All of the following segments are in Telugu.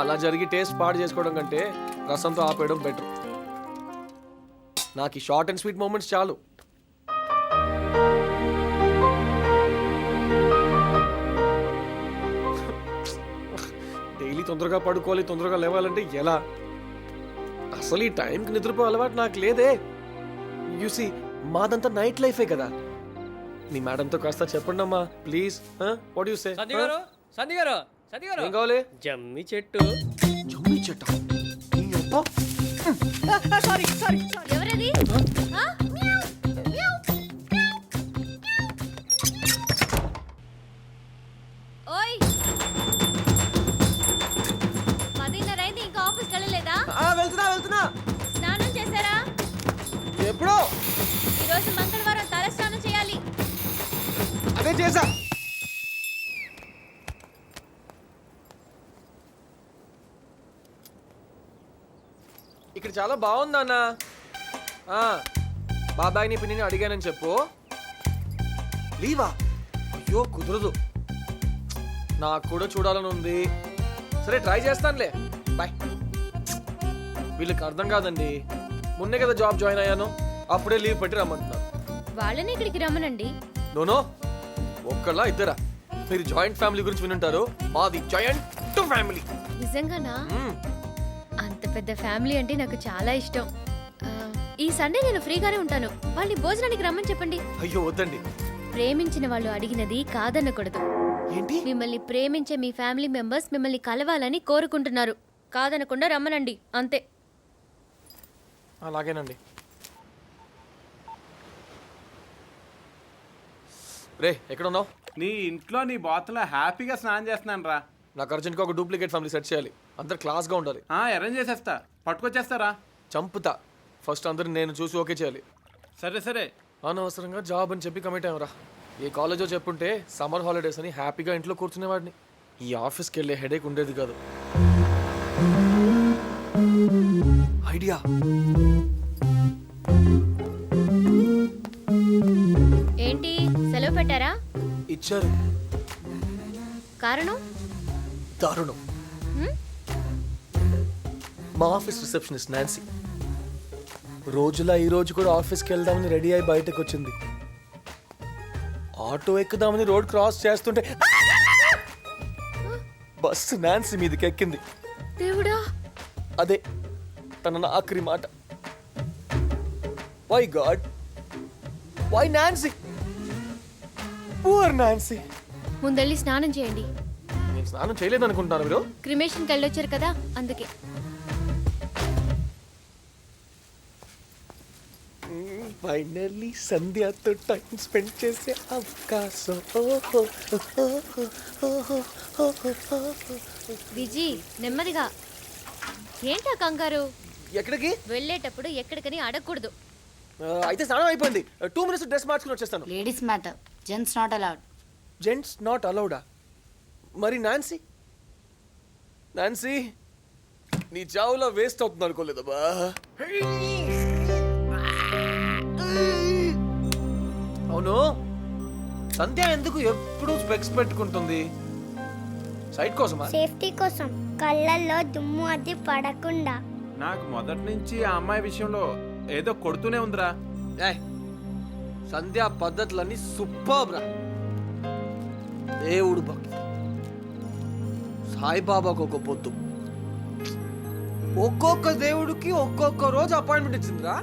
అలా జరిగి టేస్ట్ పాడు చేసుకోవడం కంటే రసంతో ఆపేయడం బెటర్. నాకు ఈ షార్ట్ అండ్ స్వీట్ మూమెంట్స్ చాలు. డైలీ తొందరగా పడుకోవాలి, తొందరగా లేవాలంటే ఎలా? అసలు ఈ టైంకి నిద్రపో అలవాటు నాకు లేదే. యూసి మాదంతా నైట్ లైఫే కదా. మీ మేడంతో కాస్త చెప్పండి అమ్మా please. What you say? Sandhya garu ఏం కావాలి? జమ్మి చెట్టు. జమ్మి చెట్ట? ఎవరది? ఓయ్ 10:30 అయింది, ఇంకా ఆఫీస్కి వెళ్ళలేదా? వెళ్తున్నా. స్నానం చేశారా? ఎప్పుడో. ఈరోజు మంగళవారం, తల స్నానం చేయాలి. అదే చేసా. ఇక్కడ చాలా బాగుంది అన్న. బాబాయ్ని పిన్నిని అడిగానని చెప్పు. లీవా? అయ్యో కుదరదు, నాకు కూడా చూడాలని ఉంది. సరే ట్రై చేస్తానులే, బాయ్. వీళ్ళకి అర్థం కాదండి, మొన్నే కదా జాబ్ జాయిన్ అయ్యాను, అప్పుడే లీవ్ పెట్టి రమ్మంటున్నారు. వాళ్ళని ఇక్కడికి రమ్మనండి. నోనో, ఒక్కళ్ళ ఇద్దరా? మీరు జాయింట్ ఫ్యామిలీ గురించి వినుంటారు, మాది జాయింట్ ఫ్యామిలీ. నిజంగానా? అంత పెద్ద ఫ్యామిలీ అంటే నాకు చాలా ఇష్టం. ఈ సండే నేను ఫ్రీగానే ఉంటాను, వాళ్ళని భోజనానికి రమ్మని చెప్పండి. అయ్యో వద్దండి. ప్రేమించిన వాళ్ళు అడిగినది కాదనకూడదు. ఏంటి? మిమ్మల్ని ప్రేమించే మీ ఫ్యామిలీ మెంబర్స్ మిమ్మల్ని కలవాలని కోరుకుంటున్నారు, కాదనకుండా రమ్మనండి, అంతే. అలాగేనండి. రే ఎక్కడ ఉన్నావు? నీ ఇంట్లో నీ బాత్లో హ్యాపీగా స్నానం చేస్తున్నాను రా. నాకు అర్జెంట్గా ఒక డూప్లికేట్ ఫ్యామిలీ సెట్ చేయాలి, అందరు క్లాస్గా ఉండాలి. అరేంజ్ చేసేస్తా, పట్టుకొచ్చేస్తారా? చంపుతా. ఫస్ట్ అందరు నేను చూసి ఓకే చేయాలి. సరే సరే. అనవసరంగా జాబ్ అని చెప్పి కమిట్ అయ్యారా. ఏ కాలేజో చెప్పుంటే సమ్మర్ హాలిడేస్ అని హ్యాపీగా ఇంట్లో కూర్చునేవాడిని. ఈ ఆఫీస్కి వెళ్ళే హెడేక్ ఉండేది కాదు. ఐడియా. ఏంటి సెలవు పెట్టారా? ఇచ్చారు. కారణం? దారుణం. మా ఆఫీస్ రిసెప్షనిస్ట్ నాన్సీ రోజులా ఈ రోజు కూడా ఆఫీస్కి వెళ్దామని రెడీ అయి బయటకు వచ్చింది. ఆటో ఎక్కుదామని రోడ్ క్రాస్ చేస్తుంటే బస్సు నాన్సీ మీదకి ఎక్కింది. దేవుడా! అదే తన ఆఖరి మాట. Why God, why Nancy, poor Nancy. ముందెళ్ళి స్నానం చేయండి. నేను స్నానం చేయలేదు అనుకుంటున్నాను మీరు. క్రిమేషన్కి వెళ్ళొచ్చారు కదా, అందుకే. ఫైనల్లీ సంధ్యతో టైం స్పెండ్ చేసే అవకాశం. విజీ నెమ్మదిగా. ఏంటా కంగారు? ఎక్కడికి? వెళ్ళేటప్పుడు ఎక్కడికని అడగకూడదు. అయితే స్నానం అయిపోయింది, 2 minutes డ్రెస్ మార్చుకుని వచ్చేస్తాను. Ladies matter, gents not allowed. Gents not అలౌడా? మరి నాన్సీ? నాన్సీ నీ చావులో వేస్ట్ అవుతుంది అనుకోలేదబ్బా. అవును, సంధ్య ఎందుకు ఎప్పుడు స్పెక్స్ పెట్టుకుంటుంది? సైట్ కోసమా? సేఫ్టీ కోసం, కళ్ళల్లో దుమ్ము అది పడకుండా. నాకు మొదటి నుంచి ఆ అమ్మాయి విషయంలో ఏదో కొడుతూనే ఉందిరా. సంధ్య పద్ధతులన్నీ సూపర్ రా. దేవుడు భక్తి, సాయిబాబాకు ఒక పొద్దు, ఒక్కొక్క దేవుడికి ఒక్కొక్క రోజు అపాయింట్మెంట్ ఇచ్చిందిరా.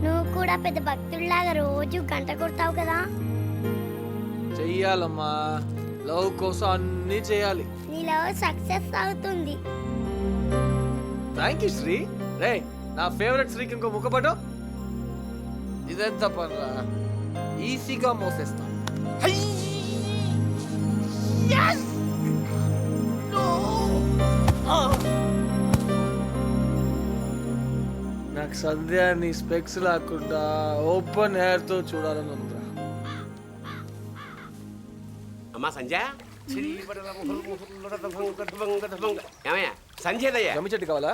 నువ్వు కూడా పెద్ద భక్తుడిలాగా రోజు గంట కొడతావు కదా. చెయ్యాలమ్మా, లవ్ కోసం అన్నీ చేయాలి. నీ లవ్ సక్సెస్ అవుతుంది. Thank you Sri. రే నా ఫేవరెట్ శ్రీకి ఇంకో ముఖపటం. ఇదెంత పనిరా, ఈజీగా మోసేస్తా. నాకు సంధ్య నీ స్పెక్స్ లేకుండా ఓపెన్ హెయిర్ తో చూడాలని ఉందిరా. అమ్మా సంజయ్, ఏమయ్యా సంజయ్? జమ్మి చెట్టు కావాలా?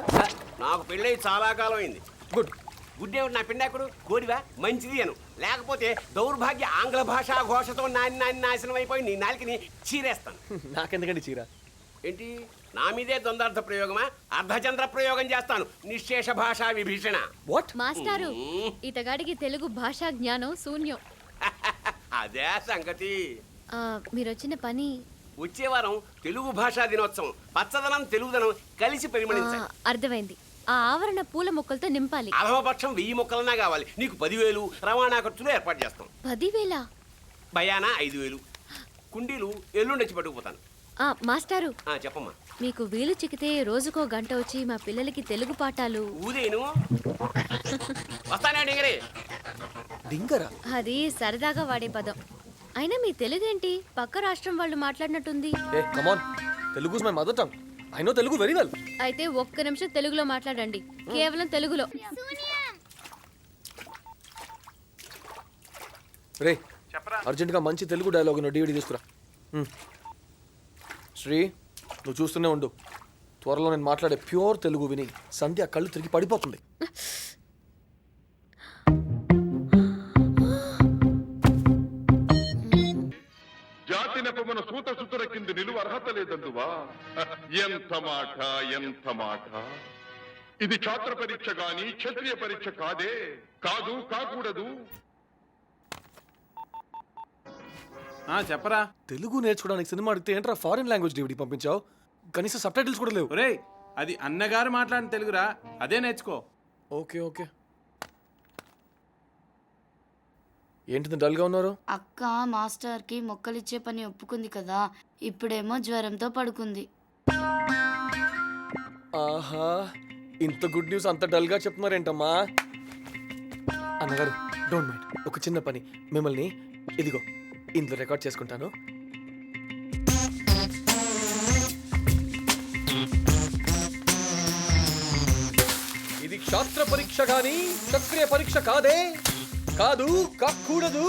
నాకు పెళ్ళై చాలా కాలం అయింది. గుడ్. గుడ్డేవుడు నా పిండాకుడు కోడివా? మంచిది అను, లేకపోతే దౌర్భాగ్య ఆంగ్ల భాషా ఘోషతో నాశనం అయిపోయి నీ నాలికని చీరేస్తాను. నాకెందుకండి చీర? ఏంటి నా మీదే ద్వందార్థ ప్రయోగమా? అర్ధచంద్ర ప్రయోగం చేస్తాను. నిశ్శేష భాషా విభీషణ. వాట్? మాస్టారు ఇతగాడికి తెలుగు భాషా జ్ఞానం శూన్యం. అదే సంగతి. మీరు వచ్చిన పని వచ్చే వారం తెలుగు భాషా దినోత్సవం. పచ్చదనం తెలుగుదనం కలిసి పరిమళించాలి. అర్థమైంది. ఆ ఆవరణ పూల మొక్కలతో నింపాలి. అధమపక్షం 1000 మొక్కలన్నా కావాలి. నీకు 10,000 రవాణా ఖర్చులు ఏర్పాటు చేస్తాం. 10,000? భయానా 5,000. కుండీలు ఎల్లుండి వచ్చి పట్టుకుపోతాను. మాస్టారు చెప్పమ్మా. మీకు వీలు చిక్కితే రోజుకో గంట వచ్చి మా పిల్లలకి తెలుగు పాఠాలు. ఊదేను వస్తానే డింగరే. డింగరా? అది సరదాగా వాడే పదం. అయినా మీ తెలుగేంటి పక్క రాష్ట్రం వాళ్ళు మాట్లాడినట్టుంది. ఏ come on, Telugu is my mother tongue. I know Telugu very well. అయితే ఒక్క నిమిషం తెలుగులో మాట్లాడండి, కేవలం తెలుగులో. రే అర్జెంట్గా మంచి తెలుగు డైలాగ్ DVD తీసుకురా. శ్రీ, నువ్వు చూస్తూనే ఉండు. త్వరలో నేను మాట్లాడే ప్యూర్ తెలుగు విని సంధ్య కళ్ళు తిరిగి పడిపోతుంది. జాతి నెపమున సూత సుతుర కింది నిలువ అర్హత లేదందువా? ఎంత మాట, ఎంత మాట! ఇది ఛాత్ర పరీక్ష గాని క్షత్రియ పరీక్ష కాదే. కాదు, కాకూడదు. చెప్పరా. తెలుగు నేర్చుకోవడానికి సినిమా అడిగితే ఏంట్రా ఫారిన్ లాంగ్వేజ్ DVD పంపించావు? కనీసం సబ్ టైటిల్స్ కూడా లేవు. ఒరేయ్, అది అన్నగారు మాట్లాడిన తెలుగురా, అదే నేర్చుకో. Okay okay. ఏంటిది డల్గా ఉన్నారు? అక్క మాస్టర్కి మొక్కలిచ్చే పని ఒప్పుకుంది కదా, ఇప్పుడేమో జ్వరంతో పడుకుంది. ఆహా, ఇంత గుడ్ న్యూస్ అంత డల్గా చెప్తున్నారేంటమ్మా? అన్నగారు డోంట్ మైండ్, ఒక చిన్న పని. మిమ్మల్ని ఇదిగో ఇందులో రికార్డ్ చేసుకుంటాను. ఇది శాస్త్ర పరీక్ష గాని చక్రీయ పరీక్ష కాదే. కాదు, కాకూడదు.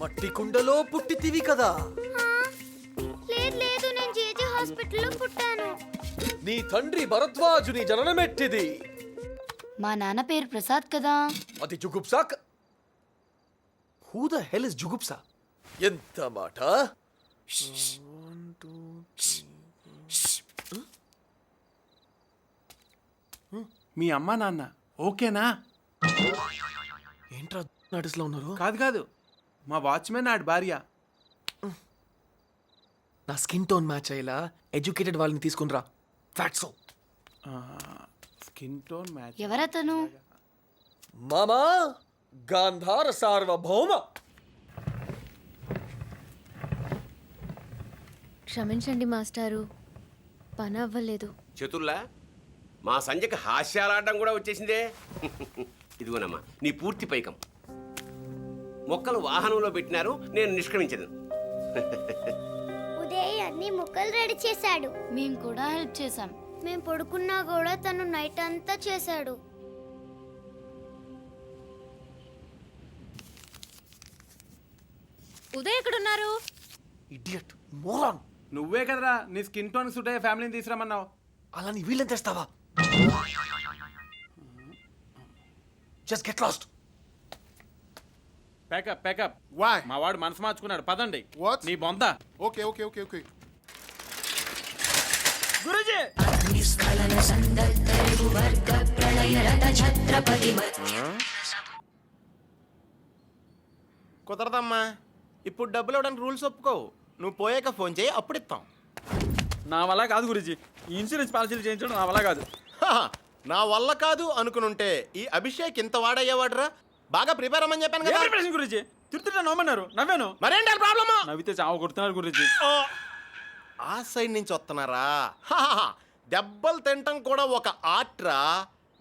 మట్టి కుండలో పుట్టితివి కదా. లేదు నేను జేజే హాస్పిటల్లో పుట్టాను. నీ తండ్రి భరద్వాజుని జననమెట్టిది. మా నాన్న పేరు ప్రసాద్ కదా. అది జుగుప్సా. హూ ద హెల్ ఇస్ జుగుప్సా? ఎంత మాట. మీ అమ్మా నాన్న ఓకేనా? ఏంట్రా నటిస్లో ఉన్నారు? కాదు, మా వాచ్మెన్ ఆడి భార్య. నా స్కిన్ టోన్ మ్యాచ్ అయ్యేలా ఎడ్యుకేటెడ్ వాళ్ళని తీసుకునిరా. ఫ్యాట్సో. Skin tone match. ఎవరతను? మామా గాంధార సార్వభౌమ. క్షమించండి మాస్టారు, పని అవ్వలేదు. చతుర్లా, మా సంజయ్కి హాస్యాలాడడం కూడా వచ్చేసిందే. ఇదిగోనమ్మా నీ పూర్తి పైకం. మొక్కలు వాహనంలో పెట్టినారు, నేను నిష్క్రమించను. ఉదయ్ అన్ని ముక్కలు రెడీ చేశాడు. మేము కూడా హెల్ప్ చేశాం. మేము పడుకున్నా కూడా తను నైట్ అంతా చేశాడు. ఉదయ్ ఎక్కడున్నారు? Idiot moron. నువ్వే కదరా నీ స్కిన్ టోన్ సూట్ అయ్యే ఫ్యామిలీని తీసుకురామన్నావు. అలా నీ వీళ్ళని తెస్తావా? Just get lost. Pack up. Why? మా వాడు మనసు మార్చుకున్నాడు, పదండి. What? నీ బొంత. Okay. గురూజీ, కుదరదమ్మా. ఇప్పుడు డబ్బులు ఇవ్వడానికి రూల్స్ ఒప్పుకోవు. నువ్వు పోయాక ఫోన్ చేయి, అప్పుడు ఇస్తాం. నా వల్ల కాదు గురూజీ. ఈ ఇన్సూరెన్స్ పాలసీలు చేయించడం నా వల్ల కాదు. నా వల్ల కాదు అనుకునుంటే ఈ అభిషేక్ ఇంత వాడయ్యేవాడురా. బాగా ప్రిపేర్ అమ్మని చెప్పాను కదా. ప్రిపరేషన్ గురూజీ. తిరుతుంటే నవ్వమన్నారు, నవ్వాను. మరేంటి ప్రాబ్లమ్? నవ్వితే చావు కొడుతున్నారు గురూజీ. ఆ సైడ్ నుంచి వస్తున్నారా? దెబ్బలు తినటం కూడా ఒక ఆర్ట్ రా.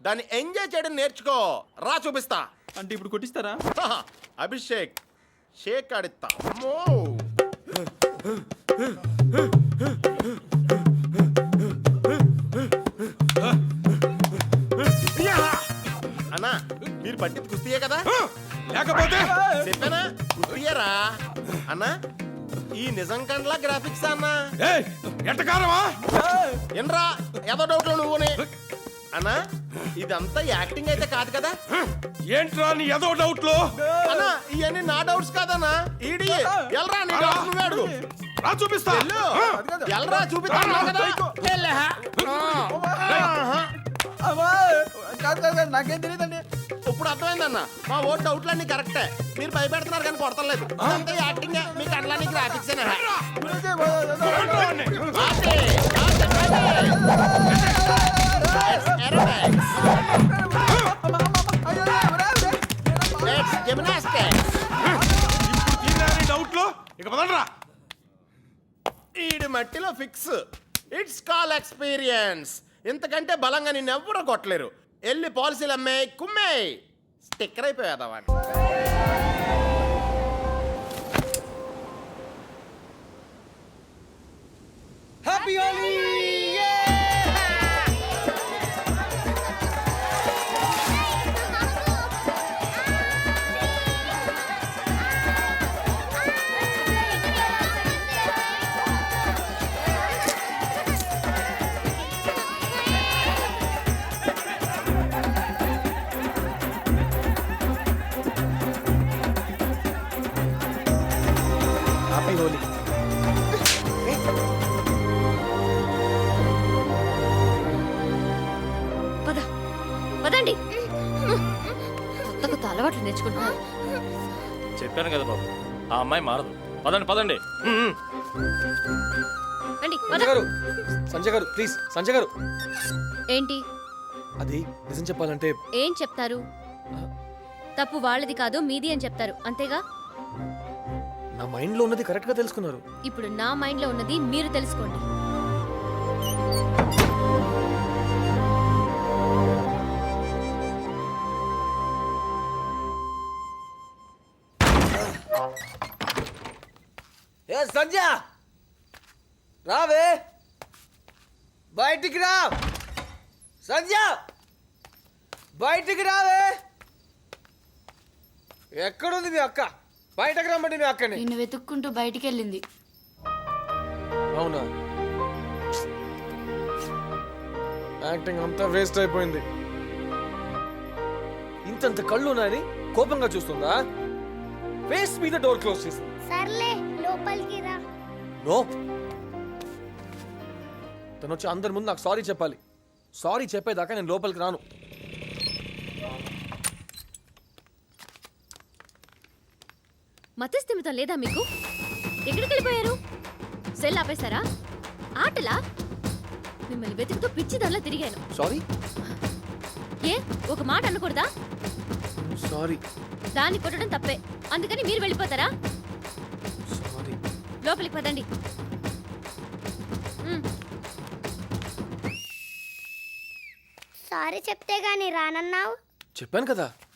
దాన్ని ఎంజాయ్ చేయడం నేర్చుకో. రా చూపిస్తా. అంటే ఇప్పుడు కొట్టిస్తారా? అభిషేక్ షేక్ ఆడిస్తా. అమ్మో. అన్నా, మీరు పట్టింది కుస్తీయే కదా? లేకపోతే చెప్పానా? కుస్తీయరా అన్నా? ఈ నిజం కండ్లా గ్రాఫిక్స్ అన్నా? ఎట్టకారమా? ఎన్రా ఏదో డౌట్లో నువ్వునే అన్నా ఇదంతా యాక్టింగ్ అయితే కాదు కదా? ఏంట్రా నీ ఏదో డౌట్లు అన్నా ఇవన్నీ నా డౌట్స్ కాదన్నా. ఈడి ఎల్రా నీ డౌట్స్ నువ్వే అడుగు. రా చూపిస్తా వెళ్ళు. ఎల్రా చూపిస్తాను కదా. నాకేం తెలియదండి. ఇప్పుడు అర్థమైందన్న మా ఓ డౌట్లన్నీ కరెక్టే. మీరు భయపెడుతున్నారు కానీ కొడతలేదు. అంతే యాక్టింగ్ మీకు అట్లానే గ్రాఫిక్స్ డౌట్లు ఇక పదండ్రా. ఈడి మట్టిలో ఫిక్స్. It's call experience. ఇంతకంటే బలంగా నిన్ను ఎవ్వరూ కొట్టలేరు. వెళ్ళి పాలసీలు అమ్మే కుమ్మే స్టిక్కర్ అయిపోయాదా వాడు. హ్యాపీ హోలీ. హ్యాపీ హోలీ. పద పదండి. కొత్త కొత్త అలవాట్లు నేర్చుకుంటున్నారు. చెప్పాను కదా బాబు, ఆ అమ్మాయి మారదు. పదండి పదండి. రండి, పద. సంజయ్ గారు, సంజయ్ గారు ప్లీజ్. సంజయ్ గారు, ఏంటి అది నిజం చెప్పాలంటే ఏం చెప్తారు? తప్పు వాళ్ళది కాదు మీది అని చెప్తారు, అంతేగా? నా మైండ్ లో ఉన్నది కరెక్ట్ గా తెలుసుకున్నారు. ఇప్పుడు నా మైండ్ లో ఉన్నది మీరు తెలుసుకోండి. ఏ సంజయ్ రావే, బయటికి రా. సంజయ్ బయటికి రావే. ఎక్కడుంది మీ అక్క? బయటకు రమ్మండి మీ అక్కని. నిన్ను వెతుక్కుంటూ బయటికి వెళ్ళింది. అవునా? యాక్టింగ్ అంతా వేస్ట్ అయిపోయింది. ఇంతంత కళ్ళు ఉన్నాయని కోపంగా చూస్తుందా? ఫేస్ మీద డోర్ క్లోజ్ చేసింది. సర్లే లోపలికి రా. నో, తను వచ్చి అందరి ముందు నాకు సారీ చెప్పాలి. సారీ చెప్పేదాకా నేను లోపలికి రాను. మతిస్థిమితం లేదా మీకు? ఎక్కడికి వెళ్ళిపోయారు? సెల్ ఆపేశారా? ఆటలా? మిమ్మల్ని వెతుకుతూ పిచ్చిదానిలా తిరిగాను. సారీ ఏ ఒక మాట అనకూడదా? సారీ దాన్ని కొట్టడం తప్పే, అందుకని మీరు వెళ్ళిపోతారా? సారీ. లోపలికి పదండి. సారీ చెప్తే గాని రానన్నావు. చెప్పాను కదా